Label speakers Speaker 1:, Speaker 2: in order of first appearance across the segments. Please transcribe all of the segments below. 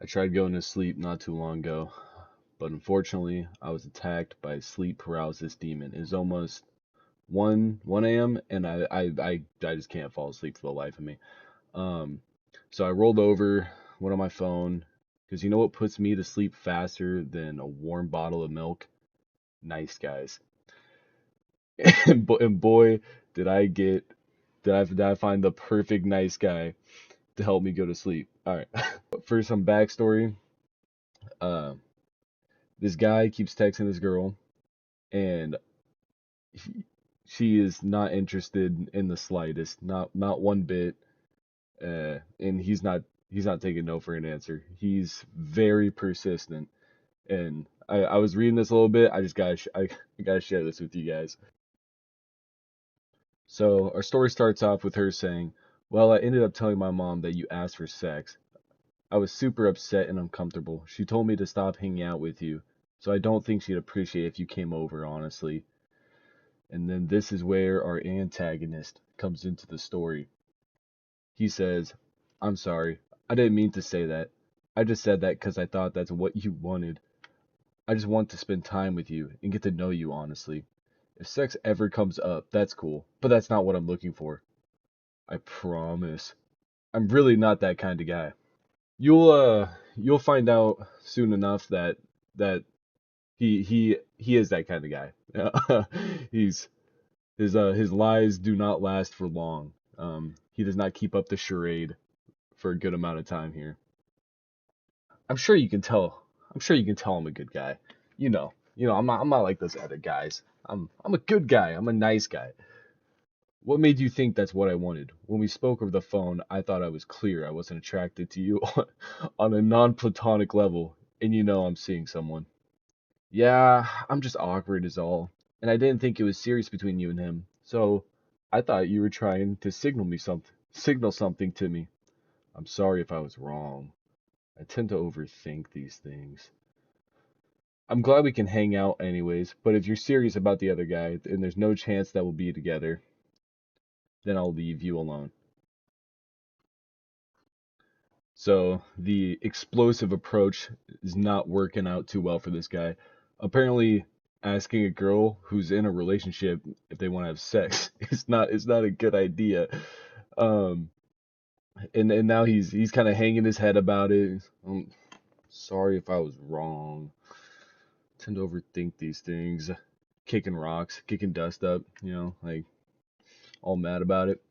Speaker 1: I tried going to sleep not too long ago, but unfortunately, I was attacked by a sleep paralysis demon. It's almost 1 a.m. and I just can't fall asleep for the life of me. Um, so I rolled over, went on my phone, because you know what puts me to sleep faster than a warm bottle of milk? Nice guys. And boy, did I get did I find the perfect nice guy to help me go to sleep. All right. For some backstory, uh, this guy keeps texting this girl, and he, she is not interested in the slightest, not one bit. And he's not taking no for an answer. He's very persistent, and I was reading this a little bit. I gotta share this with you guys. So our story starts off with her saying, "Well, I ended up telling my mom that you asked for sex. I was super upset and uncomfortable. She told me to stop hanging out with you, so I don't think she'd appreciate if you came over, honestly." And then this is where our antagonist comes into the story. He says, "I'm sorry. I didn't mean to say that. I just said that because I thought that's what you wanted. I just want to spend time with you and get to know you honestly. If sex ever comes up, that's cool, but that's not what I'm looking for. I promise. I'm really not that kind of guy." You'll find out soon enough that he is that kind of guy. He's his lies do not last for long. He does not keep up the charade for a good amount of time here. I'm sure you can tell. I'm sure you can tell I'm a good guy. I'm not like those other guys. I'm a good guy. I'm a nice guy. What made you think that's what I wanted? When we spoke over the phone, I thought I was clear. I wasn't attracted to you on a non-platonic level, and you know I'm seeing someone. Yeah, I'm just awkward is all. And I didn't think it was serious between you and him. So I thought you were trying to signal something to me. I'm sorry if I was wrong. I tend to overthink these things. I'm glad we can hang out anyways, but if you're serious about the other guy and there's no chance that we'll be together, then I'll leave you alone. So the explosive approach is not working out too well for this guy. Apparently, asking a girl who's in a relationship if they want to have sex is not a good idea. Um, and now he's kind of hanging his head about it. I'm sorry if I was wrong. Tend to overthink these things. Kicking rocks, kicking dust up, like all mad about it.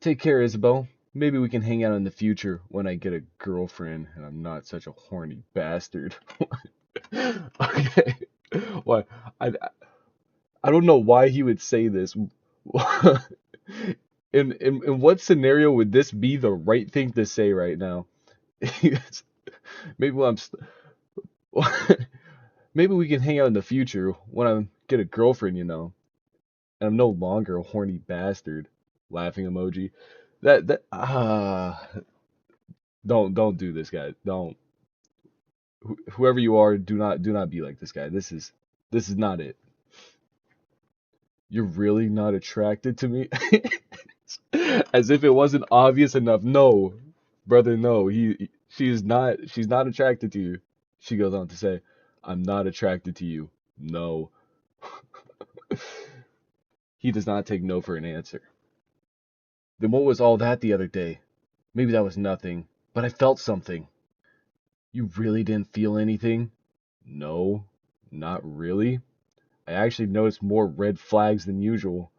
Speaker 1: Take care, Isabel. Maybe we can hang out in the future when I get a girlfriend and I'm not such a horny bastard. Okay. Why? I I don't know why he would say this. In what scenario would this be the right thing to say right now? Maybe when maybe we can hang out in the future when I get a girlfriend, and I'm no longer a horny bastard. Laughing emoji. That don't do this, guy. Don't whoever you are, do not be like this guy. This is not it. You're really not attracted to me? As if it wasn't obvious enough. No, brother, no. She's not attracted to you. She goes on to say, "I'm not attracted to you." No. He does not take no for an answer. Then what was all that the other day? Maybe that was nothing, but I felt something. You really didn't feel anything? No, not really. I actually noticed more red flags than usual.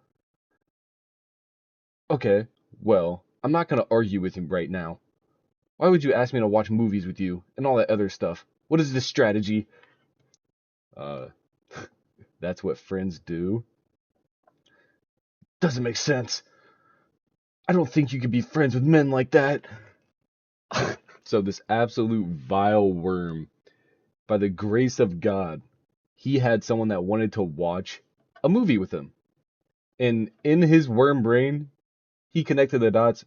Speaker 1: Okay, well, I'm not gonna argue with him right now. Why would you ask me to watch movies with you and all that other stuff? What is this strategy? Uh, that's what friends do. Doesn't make sense. I don't think you could be friends with men like that. So this absolute vile worm, by the grace of God, he had someone that wanted to watch a movie with him. And in his worm brain, he connected the dots.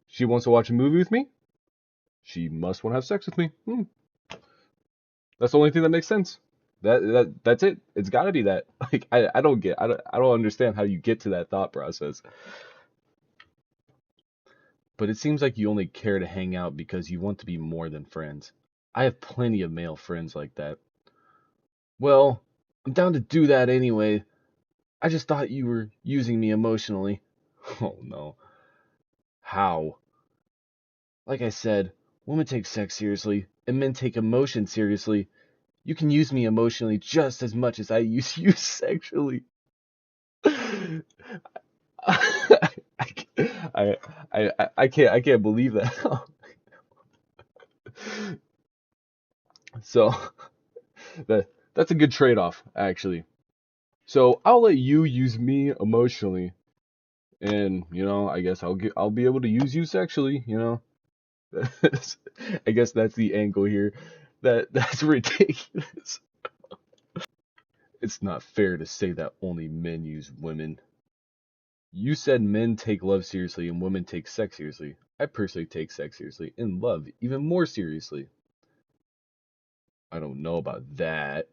Speaker 1: She wants to watch a movie with me. She must want to have sex with me. That's the only thing that makes sense. That's it. It's got to be that. Like I don't understand how you get to that thought process. but it seems like you only care to hang out because you want to be more than friends. I have plenty of male friends like that. Well, I'm down to do that anyway. I just thought you were using me emotionally. Oh no. How? Like I said, women take sex seriously, and men take emotion seriously. You can use me emotionally just as much as I use you sexually. I, I, I can't believe that. So that's a good trade-off, actually. So I'll let you use me emotionally, and I guess I'll be able to use you sexually. I guess that's the angle here. That's ridiculous. It's not fair to say that only men use women. You said men take love seriously and women take sex seriously. I personally take sex seriously and love even more seriously. I don't know about that.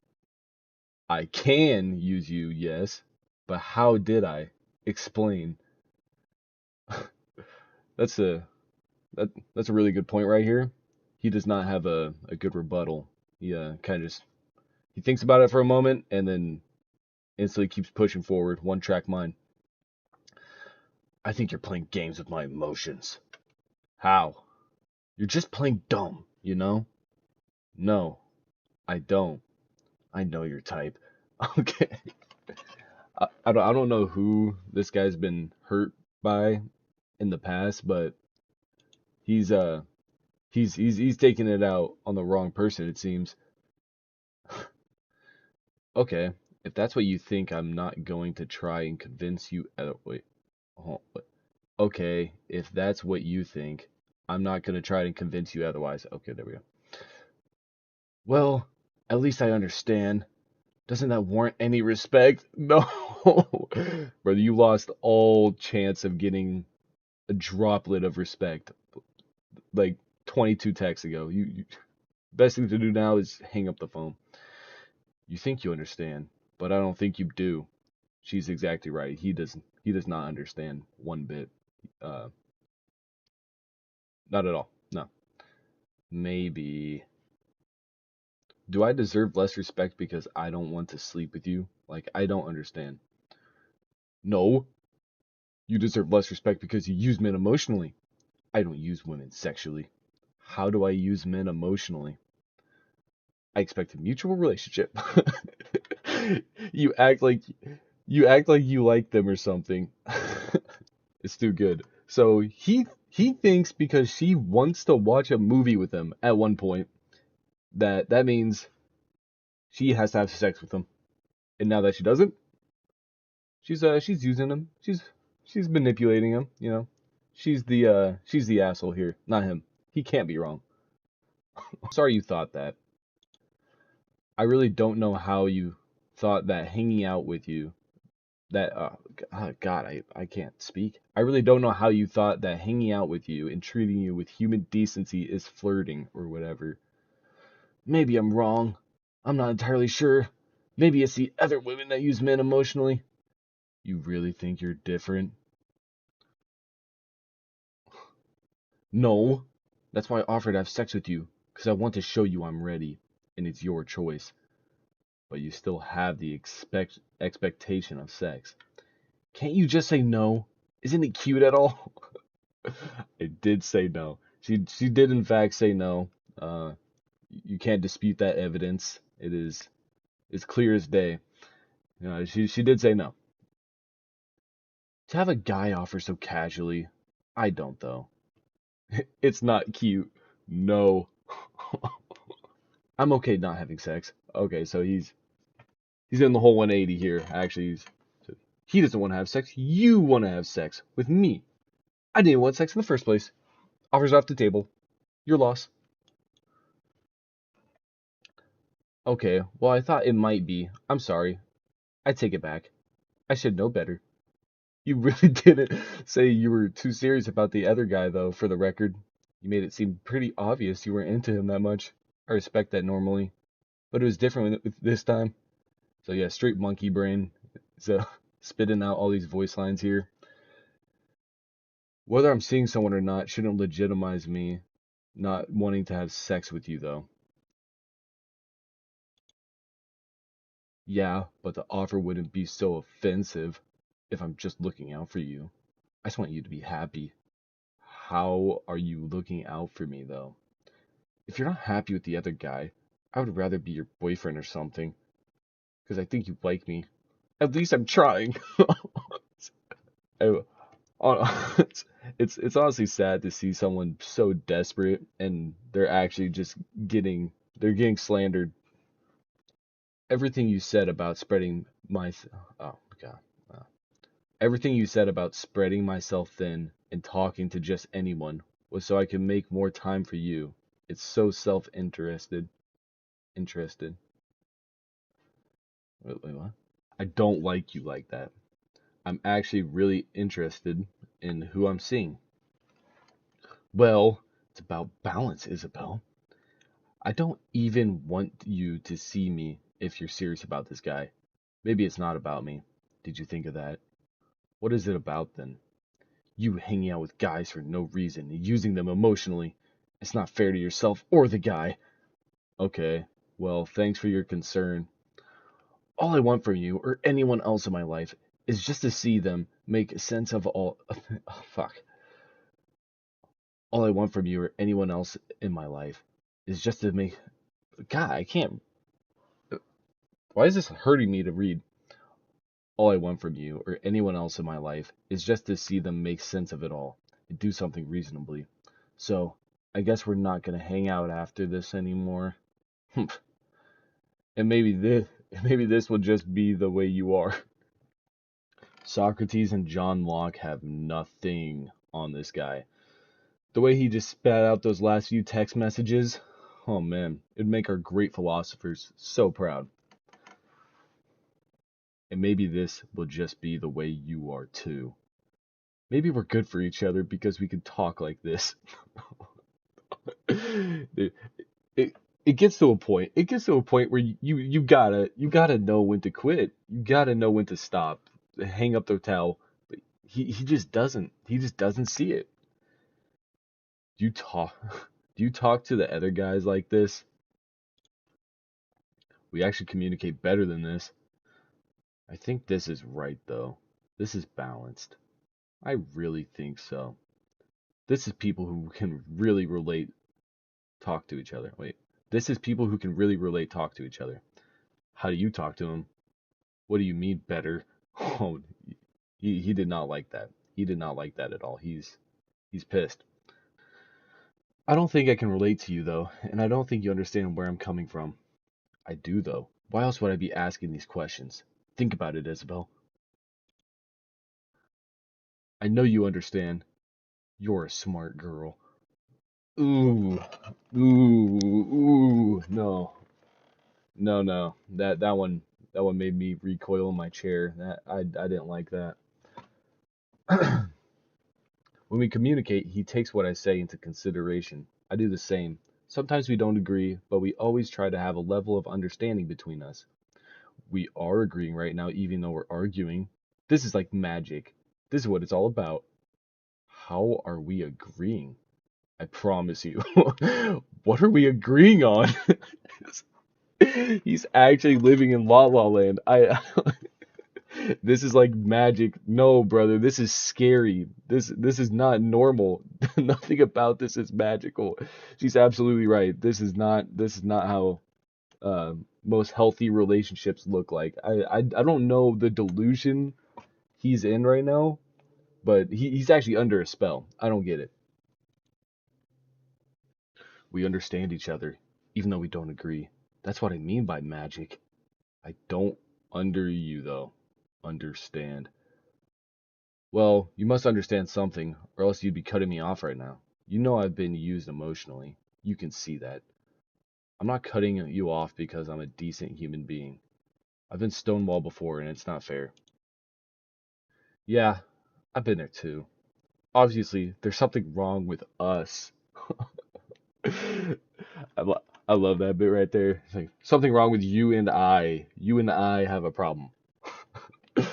Speaker 1: I can use you, yes, but how did I? Explain. That's a that's a really good point right here. He does not have a good rebuttal. He kind of just he thinks about it for a moment and then instantly keeps pushing forward. One track mind. I think you're playing games with my emotions. How? You're just playing dumb. No, I don't. I know your type. Okay. I don't know who this guy's been hurt by in the past, but he's he's taking it out on the wrong person, it seems. Okay, if that's what you think, I'm not going to try and convince you. Wait, wait. Okay, if that's what you think, I'm not going to try and convince you otherwise. Okay, there we go. Well, at least I understand. Doesn't that warrant any respect? No. Brother, you lost all chance of getting a droplet of respect like 22 texts ago. Best thing to do now is hang up the phone. You think you understand, but I don't think you do. She's exactly right. He does not understand one bit. Uh Not at all. No. Maybe do I deserve less respect because I don't want to sleep with you? Like I don't understand. No, you deserve less respect because you use men emotionally. I don't use women sexually. How do I use men emotionally? I expect a mutual relationship. you act like you act like you like them or something. It's too good. So he thinks because she wants to watch a movie with him at one point that means she has to have sex with him. And now that she doesn't, she's using him. She's manipulating him. She's the asshole here, not him. He can't be wrong. Sorry you thought that. I really don't know how you thought that hanging out with you that God, I can't speak. I really don't know how you thought that hanging out with you and treating you with human decency is flirting or whatever. Maybe I'm wrong. I'm not entirely sure. Maybe it's the other women that use men emotionally. You really think you're different? No. That's why I offered to have sex with you, because I want to show you I'm ready, and it's your choice. But you still have the expectation of sex. Can't you just say no? Isn't it cute at all? I did say no. She did in fact say no. Uh, you can't dispute that evidence. It's clear as day. She did say no. To have a guy offer so casually, I don't though. It's not cute. No. I'm okay not having sex. Okay, so he's in the whole 180 here. Actually, so he doesn't want to have sex. You want to have sex with me. I didn't want sex in the first place. Offers off the table. Your loss. Okay, well, I thought it might be. I'm sorry. I take it back. I should know better. You really didn't say you were too serious about the other guy, though, for the record. You made it seem pretty obvious you weren't into him that much. I respect that normally, but it was different with this time. So, yeah, straight monkey brain. So, spitting out all these voice lines here. Whether I'm seeing someone or not shouldn't legitimize me not wanting to have sex with you, though. Yeah, but the offer wouldn't be so offensive if I'm just looking out for you. I just want you to be happy. How are you looking out for me, though? If you're not happy with the other guy, I would rather be your boyfriend or something, because I think you like me. At least I'm trying. I- it's honestly sad to see someone so desperate and they're actually just getting slandered. Everything you said about spreading my oh god. Uh, Everything you said about spreading myself thin and talking to just anyone was so I could make more time for you. It's so self-interested. Interested. Wait, what? I don't like you like that. I'm actually really interested in who I'm seeing. Well, it's about balance, Isabel. I don't even want you to see me if you're serious about this guy. Maybe it's not about me. Did you think of that? What is it about then? You hanging out with guys for no reason and using them emotionally. It's not fair to yourself or the guy. Okay, well, thanks for your concern. All I want from you or anyone else in my life is just to see them make sense of all. Oh, fuck. All I want from you or anyone else in my life is just to make. God, I can't. Why is this hurting me to read? All I want from you or anyone else in my life is just to see them make sense of it all and do something reasonably. So, I guess we're not gonna hang out after this anymore. And maybe this will just be the way you are. Socrates and John Locke have nothing on this guy. The way he just spat out those last few text messages, oh man, it'd make our great philosophers so proud. And maybe this will just be the way you are too. Maybe we're good for each other because we can talk like this. it, it it gets to a point. It gets to a point where you gotta know when to quit. You gotta know when to stop. Hang up the towel. But he just doesn't. He just doesn't see it. Do you talk do you talk to the other guys like this? We actually communicate better than this. I think this is right though. This is balanced. I really think so. This is people who can really relate, talk to each other. Wait. This is people who can really relate, talk to each other. How do you talk to them? What do you mean better? Oh, he did not like that. He did not like that at all. He's pissed. I don't think I can relate to you though, and I don't think you understand where I'm coming from. I do though. Why else would I be asking these questions? Think about it, Isabel. I know you understand. You're a smart girl. Ooh, ooh, no, no. That one made me recoil in my chair. That I didn't like that. When we communicate, he takes what I say into consideration. I do the same. Sometimes we don't agree, but we always try to have a level of understanding between us. We are agreeing right now, even though we're arguing. This is like magic. This is what it's all about. How are we agreeing? I promise you. What are we agreeing on? He's actually living in La La Land. This is like magic. No, brother, this is scary. This is not normal. Nothing about this is magical. She's absolutely right. This is not how most healthy relationships look like. I don't know the delusion he's in right now, but he's actually under a spell. I don't get it. We understand each other, even though we don't agree. That's what I mean by magic. I don't under you though. Understand. Well, you must understand something, or else you'd be cutting me off right now. You know I've been used emotionally. You can see that. I'm not cutting you off because I'm a decent human being. I've been stonewalled before and it's not fair. Yeah, I've been there too. Obviously, there's something wrong with us. I love that bit right there. It's like something wrong with you and I. You and I have a problem. I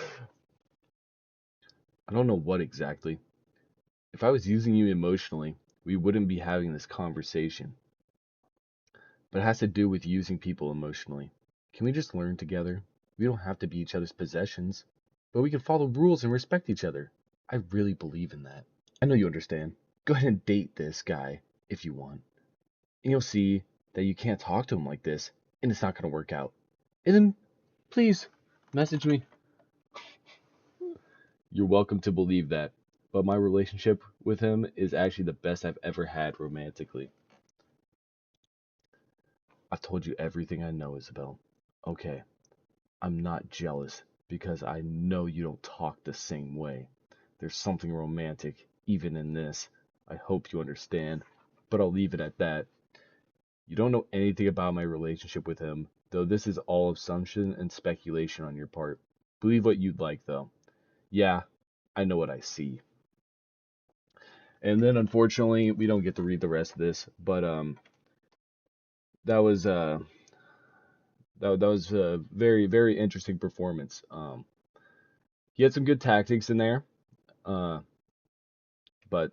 Speaker 1: don't know what exactly. If I was using you emotionally, we wouldn't be having this conversation. But it has to do with using people emotionally. Can we just learn together? We don't have to be each other's possessions, but we can follow rules and respect each other. I really believe in that. I know you understand. Go ahead and date this guy if you want. And you'll see that you can't talk to him like this, and it's not going to work out. And then, please, message me. You're welcome to believe that, but my relationship with him is actually the best I've ever had romantically. I've told you everything I know, Isabel. Okay, I'm not jealous because I know you don't talk the same way. There's something romantic even in this. I hope you understand, but I'll leave it at that. You don't know anything about my relationship with him, though this is all assumption and speculation on your part. Believe what you'd like, though. Yeah, I know what I see. And then unfortunately, we don't get to read the rest of this, but that was that was a very interesting performance. He had some good tactics in there, uh, but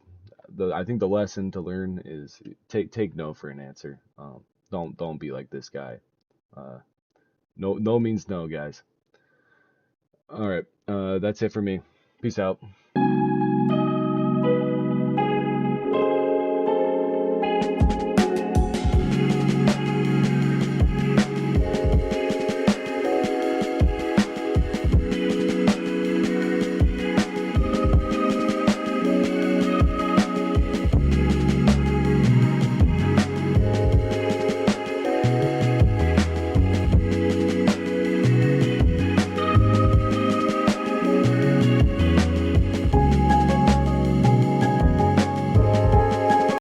Speaker 1: I think the lesson to learn is take no for an answer. Don't be like this guy. Uh, no means no, guys. All right, that's it for me. Peace out.